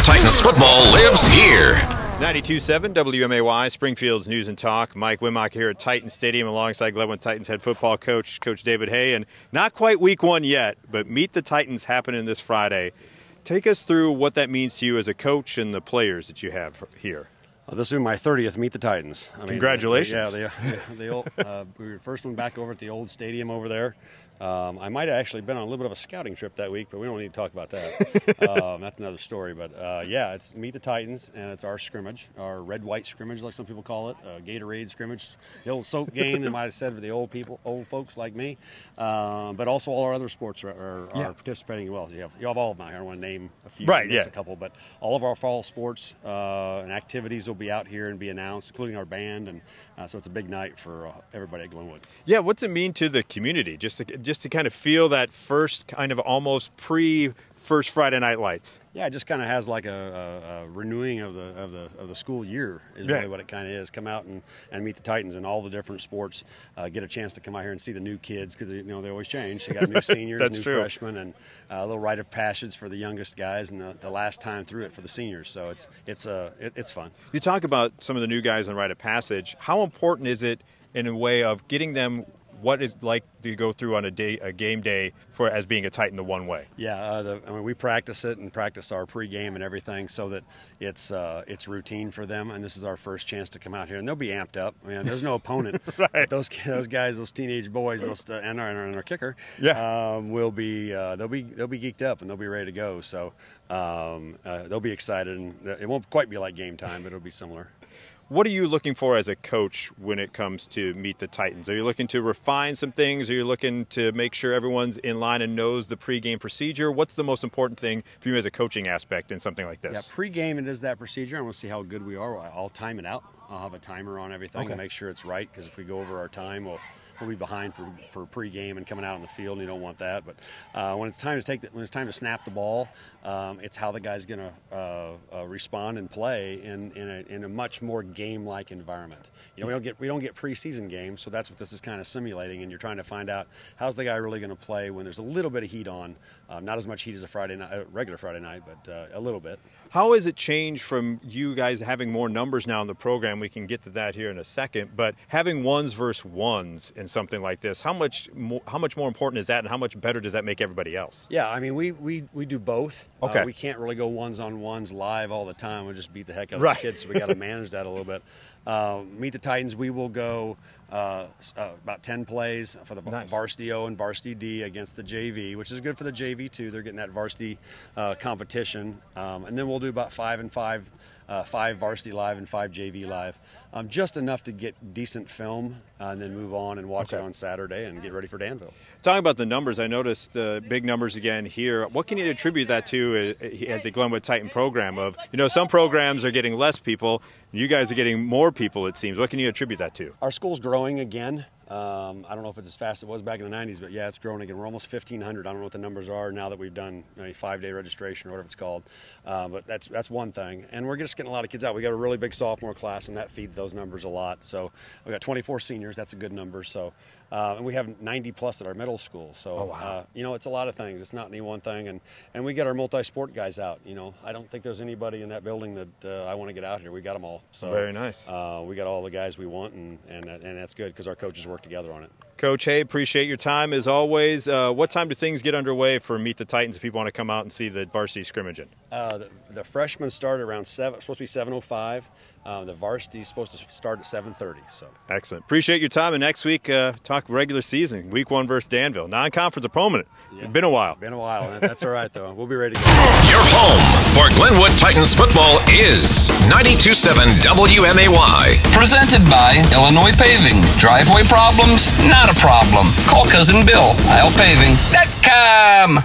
Titans football lives here. 92.7 WMAY, Springfield's News and Talk. Mike Wennmacher here at Titan Stadium alongside Glenwood Titans head football coach, Coach David Hay. And not quite week one yet, but Meet the Titans happening this Friday. Take us through what that means to you as a coach and the players that you have here. Well, this will be my 30th Meet the Titans. Congratulations. Yeah, the old, we were the first one back over at the old stadium over there. I might have actually been on a little bit of a scouting trip that week, but we don't need to talk about that. That's another story. But, yeah, it's Meet the Titans, and it's our scrimmage, our red-white scrimmage, like some people call it, Gatorade scrimmage, the old soap game, they might have said for the old folks like me. But also all our other sports are participating as well. You have all of them. I don't want to name a few, a couple, but all of our fall sports and activities will be out here and be announced, including our band, and so it's a big night for everybody at Glenwood. Yeah, what's it mean to the community, just to kind of feel that first kind of almost first Friday Night Lights? Yeah, it just kind of has like a renewing of the school year is really what it kind of is. Come out and meet the Titans and all the different sports. Get a chance to come out here and see the new kids because they always change. They got new seniors, new freshmen, and a little rite of passage for the youngest guys, and the last time through it for the seniors. So it's fun. You talk about some of the new guys in rite of passage. How important is it in a way of getting them? What is like to go through on a game day for as being a Titan the one way? Yeah, we practice it and practice our pregame and everything so that it's routine for them. And this is our first chance to come out here, and they'll be amped up. I mean, there's no opponent. Right. Those guys, those teenage boys, and our kicker, will be they'll be geeked up and they'll be ready to go. So they'll be excited, and it won't quite be like game time, but it'll be similar. What are you looking for as a coach when it comes to Meet the Titans? Are you looking to refine some things? Are you looking to make sure everyone's in line and knows the pregame procedure? What's the most important thing for you as a coaching aspect in something like this? Yeah, pregame it is that procedure. I want to see how good we are. I'll time it out. I'll have a timer on everything to make sure it's right, because if we go over our time, we'll be behind for pregame and coming out on the field, and you don't want that. But when it's time to snap the ball, it's how the guy's going to respond and play in a much more game-like environment. We don't get preseason games, so that's what this is kind of simulating. And you're trying to find out how's the guy really going to play when there's a little bit of heat on, not as much heat as a regular Friday night, but a little bit. How has it changed from you guys having more numbers now in the program? We can get to that here in a second, but having ones versus ones in something like this, how much more important is that, and how much better does that make everybody else? Yeah, I mean, we do both. Okay. We can't really go ones-on-ones live all the time. We'll just beat the heck out of the kids, so we got to manage that a little bit. Meet the Titans, we will go about 10 plays for the varsity O and varsity D against the JV, which is good for the JV too. They're getting that varsity competition. And then we'll do about 5 and 5, 5 varsity live and 5 JV live. Just enough to get decent film and then move on and watch it on Saturday and get ready for Danville. Talking about the numbers, I noticed big numbers again here. What can you attribute that to at the Glenwood Titan program? Of some programs are getting less people, you guys are getting more people, it seems. What can you attribute that to? Our school's growing again. I don't know if it's as fast as it was back in the 90s, but yeah, it's growing again. We're almost 1,500. I don't know what the numbers are now that we've done a 5-day registration or whatever it's called. But that's one thing. And we're just getting a lot of kids out. We got a really big sophomore class, and that feeds those numbers a lot. So we got 24 seniors. That's a good number. So and we have 90 plus at our middle school. So it's a lot of things. It's not any one thing. And we get our multi-sport guys out. I don't think there's anybody in that building that I want to get out here. We got them all. So very nice. We got all the guys we want, and that's good because our coaches work together on it. Coach, hey, appreciate your time as always. What time do things get underway for Meet the Titans if people want to come out and see the varsity scrimmaging? The freshmen start around 7. It's supposed to be 7:05. The varsity is supposed to start at 7:30. So excellent. Appreciate your time. And next week, talk regular season, week 1 versus Danville. Non-conference opponent. Yeah. Been a while. Been a while. That's all right, though. We'll be ready to go. Your home for Glenwood Titans football is 92.7 WMAY. Presented by Illinois Paving. Driveway problems? Not a problem. Call Cousin Bill. ILPaving.com.